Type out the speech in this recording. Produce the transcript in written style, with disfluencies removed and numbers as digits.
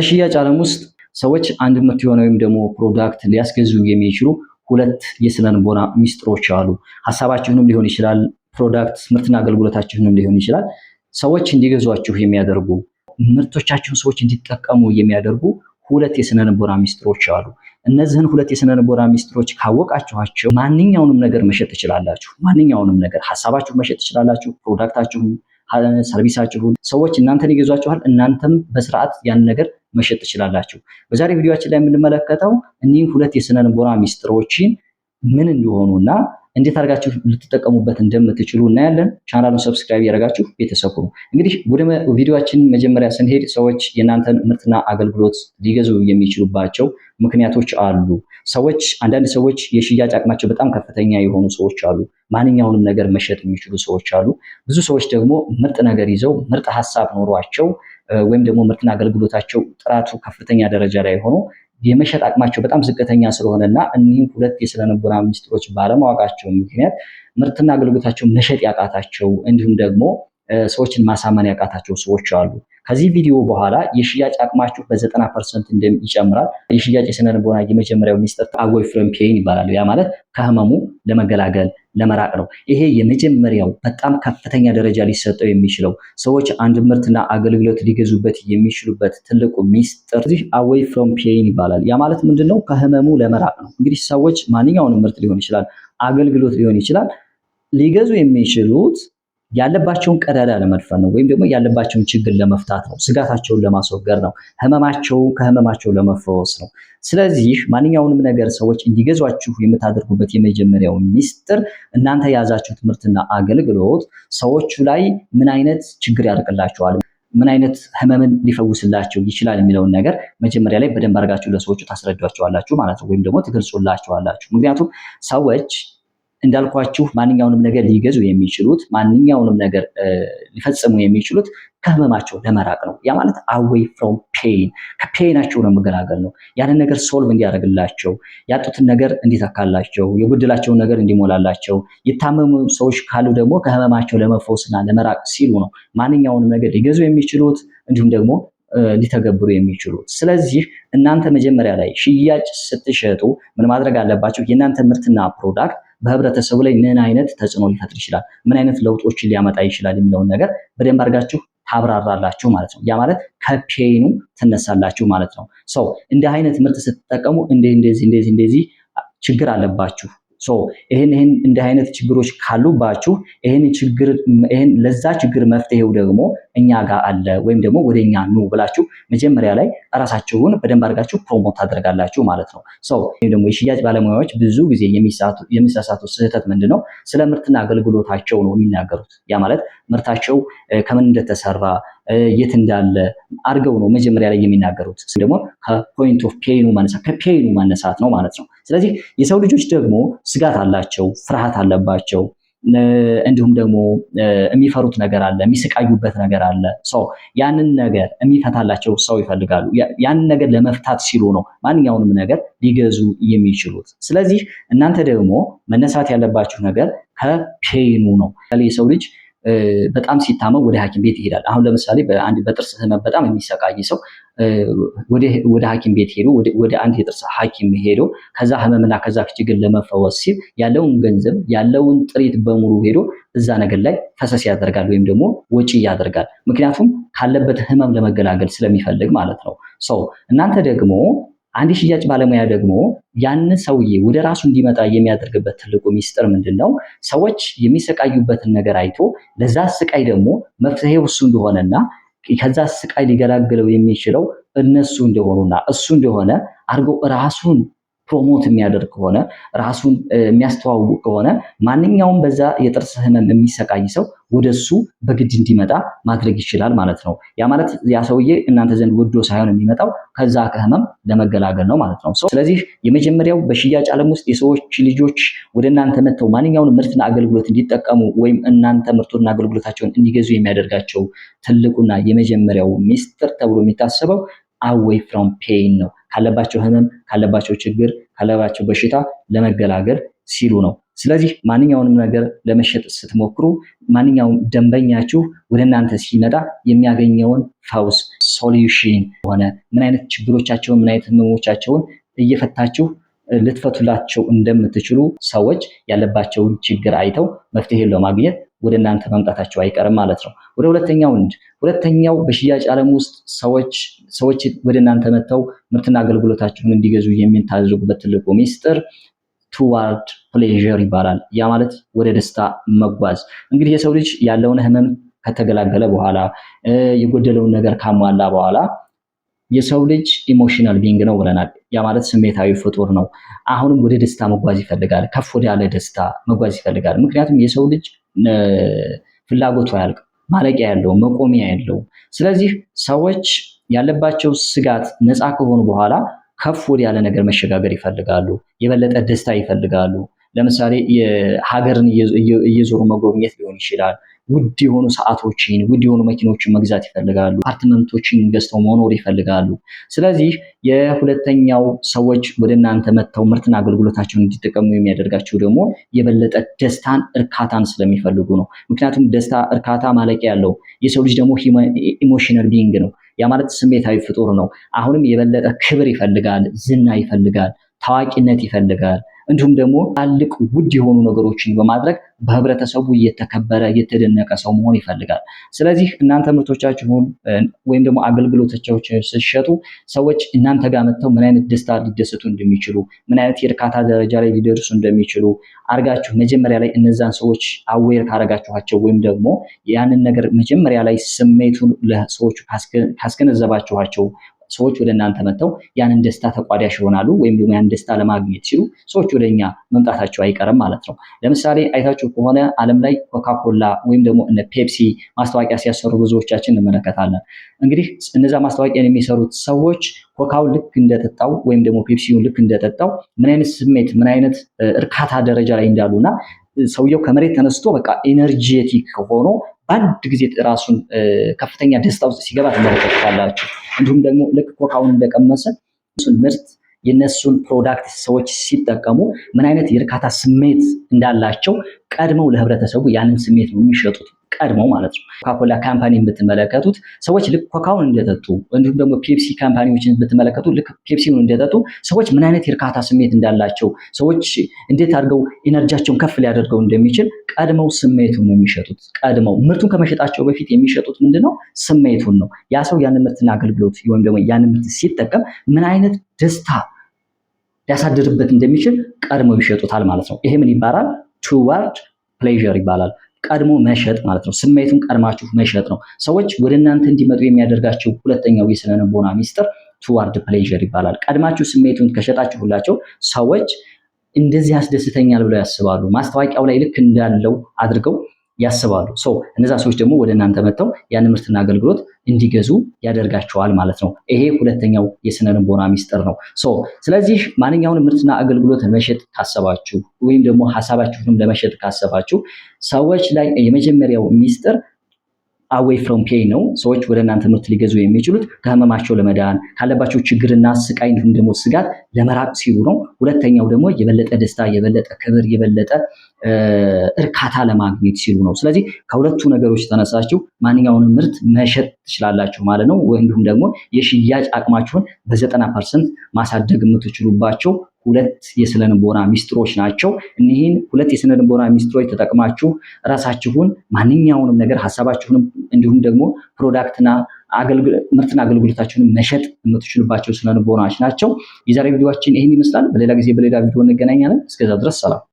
በሽያጭ ዓለም ውስጥ ሰዎች አንድ ምርት የሆነ ወይም ደግሞ ፕሮዳክት ሊያስገዙ የሚችሉ ሁለት የስነ ልቦና ሚስጥሮች አሉ። ሐሳባችሁንም ሊሆን ይችላል፣ ፕሮዳክት ምርትና አገልግሎታችሁንም ሊሆን ይችላል። ሰዎች እንዲገዟችሁ የሚያደርጉ ምርቶቻችሁን ሰዎች እንዲጠቀሙ የሚያደርጉ ሁለት የስነ ልቦና ሚስጥሮች አሉ። እነዚህን ሁለት የስነ ልቦና ሚስጥሮች ካወቃችኋቸው ማንኛውንም ነገር መሸጥ ትችላላችሁ። ማንኛውንም ነገር ሐሳባችሁን መሸጥ ትችላላችሁ፣ ፕሮዳክታችሁን፣ ሰርቪሳችሁን። ሰዎች እናንተን ይገዟችኋል፣ እናንተም በስርዓት ያን ነገር መሸጥ ትችላላችሁ። በዛሬ ቪዲዮአችን ላይ የምንመለከተው እኒህ ሁለት የስነ ልቦና ሚስጥሮችን ምን እንደሆኑና እንዴት አድርጋችሁ ልትጠቀሙበት እንደምትችሉ እናያለን። ቻናሉን ሰብስክራይብ ያደርጋችሁ ቤተሰብ ሁኑ። እንግዲህ ወደ ቪዲዮአችን መጀመሪያ ስንሄድ ሰዎች የእናንተን ምርትና አገልግሎት ሊገዙ የሚችሉባቸው ምክንያቶች አሉ። አንዳንድ ሰዎች የሽያጭ አቅማቸው በጣም ከፍተኛ የሆኑ ሰዎች አሉ። ማንኛውንም ነገር መሸጥ የሚችሉ ሰዎች አሉ። ብዙ ሰዎች ደግሞ ምርጥ ነገር ይዘው ምርጥ ሀሳብ ኖሯቸው ወይም ደግሞ ምርትና አገልግሎታቸው ጥራቱ ከፍተኛ ደረጃ ላይ ሆኖ የመሸጥ አቅማቸው በጣም ዝቅተኛ ስለሆነና እኒህም ሁለት የስነ ልቦና ሚስጥሮች ባለማወቃቸው ምክንያት ምርትና አገልግሎታቸው መሸጥ ያቃታቸው እንዲሁም ደግሞ ሰዎችን ማሳመን ያቃታቸው ሰዎች አሉ። ከዚህ ቪዲዮ በኋላ የሽያጭ አቅማችሁ በ90% ይጨምራል። የሽያጭ የስነ ልቦና የመጀመሪያው ሚስጥር አዌይ ፍሮም ፔን ይባላል። ያ ማለት ከህመሙ ለመገላገል ለመራቅ ነው። ይሄ የመጀመሪያው በጣም ከፍተኛ ደረጃ ሊሰጠው የሚችለው ሰዎች አንድ ምርትና አገልግሎት ሊገዙበት የሚችሉበት ትልቁ ሚስጥር አዌይ ፍሮም ፔን ይባላል። ያ ማለት ምንድነው? ከህመሙ ለመራቅ ነው። እንግዲህ ሰዎች ማንኛውንም ምርት ሊሆን ይችላል፣ አገልግሎት ሊሆን ይችላል ሊገዙ የሚችሉት ያለባቸውን ቀዳዳ ለመድፈን ነው፣ ወይም ደግሞ ያለባቸውን ችግር ለመፍታት ነው፣ ስጋታቸውን ለማስወገድ ነው፣ ከህመማቸው ለመፈወስ ነው። ስለዚህ ማንኛውንም ነገር ሰዎች እንዲገዟችሁ የምታደርጉበት የመጀመሪያው ሚስጥር እናንተ የያዛችሁት ምርትና አገልግሎት ሰዎቹ ላይ ምን አይነት ችግር ያደርግላቸዋል፣ ምን አይነት ህመምን ሊፈውስላቸው ይችላል የሚለውን ነገር መጀመሪያ ላይ በደንብ አድርጋችሁ ለሰዎቹ ታስረዷቸዋላችሁ ማለት ነው፣ ወይም ደግሞ ትገልጹላቸዋላችሁ። ምክንያቱም ሰዎች እንዳልኳችሁ ማንኛውንም ነገር ሊገዙ የሚችሉት ማንኛውንም ነገር ሊፈጽሙ የሚችሉት ከህመማቸው ለመራቅ ነው። ያ ማለት አዌይ ፍሮም ፔን ከፔናቸው ለመገላገል ነው። ያንን ነገር ሶልቭ እንዲያደርግላቸው፣ ያጡትን ነገር እንዲተካላቸው፣ የጎደላቸውን ነገር እንዲሞላላቸው፣ የታመሙ ሰዎች ካሉ ደግሞ ከህመማቸው ለመፈወስና ለመራቅ ሲሉ ነው ማንኛውንም ነገር ሊገዙ የሚችሉት እንዲሁም ደግሞ ሊተገብሩ የሚችሉት። ስለዚህ እናንተ መጀመሪያ ላይ ሽያጭ ስትሸጡ ምን ማድረግ አለባችሁ? የእናንተ ምርትና ፕሮዳክት በህብረተሰቡ ላይ ምን አይነት ተጽዕኖ ሊፈጥር ይችላል፣ ምን አይነት ለውጦችን ሊያመጣ ይችላል የሚለውን ነገር በደንብ አድርጋችሁ ታብራራላችሁ ማለት ነው። ያ ማለት ከፔኑ ትነሳላችሁ ማለት ነው። እንዲህ አይነት ምርት ስትጠቀሙ እንደዚህ ችግር አለባችሁ፣ ይሄን እንዲህ አይነት ችግሮች ካሉባችሁ ለዛ ችግር መፍትሄው ደግሞ እኛ ጋር አለ ወይም ደግሞ ወደኛ ኑ ብላችሁ መጀመሪያ ላይ ራሳችሁን በደንብ አድርጋችሁ ፕሮሞት ታደርጋላችሁ ማለት ነው። ወይም ደግሞ የሽያጭ ባለሙያዎች ብዙ ጊዜ የሚሳሳቱት ስህተት ምንድነው? ስለ ምርትና አገልግሎታቸው ነው የሚናገሩት። ያ ማለት ምርታቸው ከምን እንደተሰራ የት እንዳለ አድርገው ነው መጀመሪያ ላይ የሚናገሩት። ደግሞ ከፖይንት ኦፍ ከፔኑ መነሳት ነው ማለት ነው። ስለዚህ የሰው ልጆች ደግሞ ስጋት አላቸው፣ ፍርሃት አለባቸው፣ እንዲሁም ደግሞ የሚፈሩት ነገር አለ፣ የሚሰቃዩበት ነገር አለ። ያንን ነገር የሚፈታላቸው ሰው ይፈልጋሉ። ያንን ነገር ለመፍታት ሲሉ ነው ማንኛውንም ነገር ሊገዙ የሚችሉት። ስለዚህ እናንተ ደግሞ መነሳት ያለባችሁ ነገር ከፔኑ ነው። የሰው ልጅ በጣም ሲታመም ወደ ሐኪም ቤት ይሄዳል። አሁን ለምሳሌ በጥርስ ህመም በጣም የሚሰቃይ ሰው ወደ ሐኪም ቤት ሄዶ ወደ አንድ የጥርስ ሐኪም ሄዶ ከዛ ህመምና ከዛ ችግር ለመፈወስ ሲል ያለውን ገንዘብ ያለውን ጥሪት በሙሉ ሄዶ እዛ ነገር ላይ ፈሰስ ያደርጋል ወይም ደግሞ ወጪ ያደርጋል። ምክንያቱም ካለበት ህመም ለመገላገል ስለሚፈልግ ማለት ነው። እናንተ ደግሞ አንድ ሽያጭ ባለሙያ ደግሞ ያን ሰውዬ ወደ ራሱ እንዲመጣ የሚያደርግበት ትልቁ ሚስጥር ምንድነው? ሰዎች የሚሰቃዩበትን ነገር አይቶ ለዛ ስቃይ ደግሞ መፍትሄው እሱ እንደሆነና ከዛ ስቃይ ሊገላግለው የሚችለው እነሱ እንደሆኑና እሱ እንደሆነ አድርጎ ራሱን ፕሮሞት የሚያደርግ ከሆነ ራሱን የሚያስተዋውቅ ከሆነ ማንኛውም በዛ የጥርስ ህመም የሚሰቃይ ሰው ወደሱ በግድ እንዲመጣ ማድረግ ይችላል ማለት ነው። ያ ማለት ያ ሰውዬ እናንተ ዘንድ ወዶ ሳይሆን የሚመጣው ከዛ ከህመም ለመገላገል ነው ማለት ነው። ስለዚህ የመጀመሪያው በሽያጭ ዓለም ውስጥ የሰዎች ልጆች ወደ እናንተ መጥተው ማንኛውንም ምርትና አገልግሎት እንዲጠቀሙ ወይም እናንተ ምርቱና አገልግሎታቸውን እንዲገዙ የሚያደርጋቸው ትልቁና የመጀመሪያው ሚስጥር ተብሎ የሚታሰበው አዌይ ፍሮም ፔን ነው። ካለባቸው ህመም፣ ካለባቸው ችግር፣ ካለባቸው በሽታ ለመገላገል ሲሉ ነው። ስለዚህ ማንኛውንም ነገር ለመሸጥ ስትሞክሩ ማንኛውም ደንበኛችሁ ወደ እናንተ ሲመጣ የሚያገኘውን ፈውስ ሶሉሽን ሆነ ምን አይነት ችግሮቻቸውን ምን አይነት ህመሞቻቸውን እየፈታችሁ ልትፈቱላቸው እንደምትችሉ ሰዎች ያለባቸውን ችግር አይተው መፍትሄ ለማግኘት ወደ እናንተ መምጣታቸው አይቀርም ማለት ነው። ወደ ሁለተኛው በሽያጭ ዓለም ውስጥ ሰዎች ወደ እናንተ መጥተው ምርትና አገልግሎታችሁን እንዲገዙ የምታደርጉበት ትልቁ ሚስጥር ቱዋርድ ፕሌዠር ይባላል። ያ ማለት ወደ ደስታ መጓዝ። እንግዲህ የሰው ልጅ ያለውን ህመም ከተገላገለ በኋላ የጎደለውን ነገር ካሟላ በኋላ የሰው ልጅ ኢሞሽናል ቢንግ ነው ብለናል። ያ ማለት ስሜታዊ ፍጡር ነው። አሁንም ወደ ደስታ መጓዝ ይፈልጋል። ከፍ ወዳለ ደስታ መጓዝ ይፈልጋል። ምክንያቱም የሰው ልጅ ፍላጎቱ አያልቅም፣ ማለቂያ ያለው መቆሚያ ያለው። ስለዚህ ሰዎች ያለባቸው ስጋት ነፃ ከሆኑ በኋላ ከፍ ወዳለ ነገር መሸጋገር ይፈልጋሉ። የበለጠ ደስታ ይፈልጋሉ። ለምሳሌ የሀገርን እየዞሩ መጎብኘት ሊሆን ይችላል። ውድ የሆኑ ሰዓቶችን፣ ውድ የሆኑ መኪኖችን መግዛት ይፈልጋሉ። አፓርትመንቶችን ገዝተው መኖር ይፈልጋሉ። ስለዚህ የሁለተኛው ሰዎች ወደ እናንተ መጥተው ምርትና አገልግሎታቸውን እንዲጠቀሙ የሚያደርጋቸው ደግሞ የበለጠ ደስታን፣ እርካታን ስለሚፈልጉ ነው። ምክንያቱም ደስታ፣ እርካታ ማለቂያ ያለው። የሰው ልጅ ደግሞ ኢሞሽናል ቢንግ ነው። ያ ማለት ስሜታዊ ፍጡር ነው። አሁንም የበለጠ ክብር ይፈልጋል፣ ዝና ይፈልጋል፣ ታዋቂነት ይፈልጋል። እንዲሁም ደግሞ ትላልቅ ውድ የሆኑ ነገሮችን በማድረግ በህብረተሰቡ እየተከበረ እየተደነቀ ሰው መሆን ይፈልጋል። ስለዚህ እናንተ ምርቶቻችሁን ወይም ደግሞ አገልግሎቶቻችሁን ስትሸጡ ሰዎች እናንተ ጋር መጥተው ምን አይነት ደስታ ሊደሰቱ እንደሚችሉ፣ ምን አይነት የእርካታ ደረጃ ላይ ሊደርሱ እንደሚችሉ አርጋችሁ መጀመሪያ ላይ እነዛን ሰዎች አዌር ካረጋችኋቸው ወይም ደግሞ ያንን ነገር መጀመሪያ ላይ ስሜቱን ለሰዎች ካስገነዘባችኋቸው ሰዎች ወደ እናንተ መጥተው ያንን ደስታ ተቋዳሽ ይሆናሉ። ወይም ደግሞ ያንን ደስታ ለማግኘት ሲሉ ሰዎች ወደኛ መምጣታቸው አይቀርም ማለት ነው። ለምሳሌ አይታችሁ ከሆነ ዓለም ላይ ኮካኮላ ወይም ደግሞ እነ ፔፕሲ ማስታወቂያ ሲያሰሩ ብዙዎቻችን እንመለከታለን። እንግዲህ እነዛ ማስታወቂያን የሚሰሩት ሰዎች ኮካው ልክ እንደጠጣው ወይም ደግሞ ፔፕሲውን ልክ እንደጠጣው ምን አይነት ስሜት ምን አይነት እርካታ ደረጃ ላይ እንዳሉና ሰውየው ከመሬት ተነስቶ በቃ ኤነርጄቲክ ሆኖ በአንድ ጊዜ ራሱን ከፍተኛ ደስታ ውስጥ ሲገባ ትመለከታላችሁ። እንዲሁም ደግሞ ልክ ኮካውን እንደቀመሰ ምርት የነሱን ፕሮዳክት ሰዎች ሲጠቀሙ ምን አይነት የእርካታ ስሜት እንዳላቸው ቀድመው ለህብረተሰቡ ያንን ስሜት ነው የሚሸጡት፣ ቀድመው ማለት ነው። ኮካኮላ ካምፓኒ ብትመለከቱት ሰዎች ልክ ኮካውን እንደጠጡ፣ እንዲሁም ደግሞ ፔፕሲ ካምፓኒዎችን ብትመለከቱ ልክ ፔፕሲውን እንደጠጡ ሰዎች ምን አይነት የእርካታ ስሜት እንዳላቸው፣ ሰዎች እንዴት አድርገው ኢነርጂያቸውን ከፍ ሊያደርገው እንደሚችል ቀድመው ስሜቱን ነው የሚሸጡት። ቀድመው ምርቱን ከመሸጣቸው በፊት የሚሸጡት ምንድነው? ስሜቱን ነው። ያ ሰው ያንን ምርትና አገልግሎት ወይም ደግሞ ያንን ምርት ሲጠቀም ምን አይነት ደስታ ሊያሳድርበት እንደሚችል ቀድመው ይሸጡታል ማለት ነው። ይሄ ምን ይባላል? ቱዋርድ ፕሌዠር ይባላል። ቀድሞ መሸጥ ማለት ነው። ስሜቱን ቀድማችሁ መሸጥ ነው። ሰዎች ወደ እናንተ እንዲመጡ የሚያደርጋቸው ሁለተኛው የስነ ልቦና ሚስጥር ቱዋርድ ፕሌዠር ይባላል። ቀድማችሁ ስሜቱን ከሸጣችሁላቸው ሰዎች እንደዚህ ያስደስተኛል ብለው ያስባሉ። ማስታወቂያው ላይ ልክ እንዳለው አድርገው ያስባሉ። እነዛ ሰዎች ደግሞ ወደ እናንተ መጥተው ያን ምርትና አገልግሎት እንዲገዙ ያደርጋቸዋል ማለት ነው። ይሄ ሁለተኛው የስነ ልቦና ሚስጥር ነው። ስለዚህ ማንኛውንም ምርትና አገልግሎት መሸጥ ካሰባችሁ ወይም ደግሞ ሐሳባችሁንም ለመሸጥ ካሰባችሁ ሰዎች ላይ የመጀመሪያው ሚስጥር አዌይ ፍሮም ፔን ነው። ሰዎች ወደ እናንተ ምርት ሊገዙ የሚችሉት ከህመማቸው ለመዳን ካለባቸው ችግርና ስቃይ እንዲሁም ደግሞ ስጋት ለመራቅ ሲሉ ነው። ሁለተኛው ደግሞ የበለጠ ደስታ፣ የበለጠ ክብር፣ የበለጠ እርካታ ለማግኘት ሲሉ ነው። ስለዚህ ከሁለቱ ነገሮች ተነሳችሁ ማንኛውንም ምርት መሸጥ ትችላላችሁ ማለት ነው። እንዲሁም ደግሞ የሽያጭ አቅማችሁን በ90% ማሳደግ የምትችሉባቸው ሁለት የስነ ልቦና ሚስጥሮች ናቸው። እኒህን ሁለት የስነ ልቦና ሚስጥሮች ተጠቅማችሁ ራሳችሁን ማንኛውንም ነገር ሐሳባችሁንም እንዲሁም ደግሞ ፕሮዳክትና ምርትና አገልግሎታችሁን መሸጥ የምትችሉባቸው ስነ ልቦናዎች ናቸው። የዛሬ ቪዲዮአችን ይህን ይመስላል። በሌላ ጊዜ በሌላ ቪዲዮ እንገናኛለን። እስከዛ ድረስ ሰላም።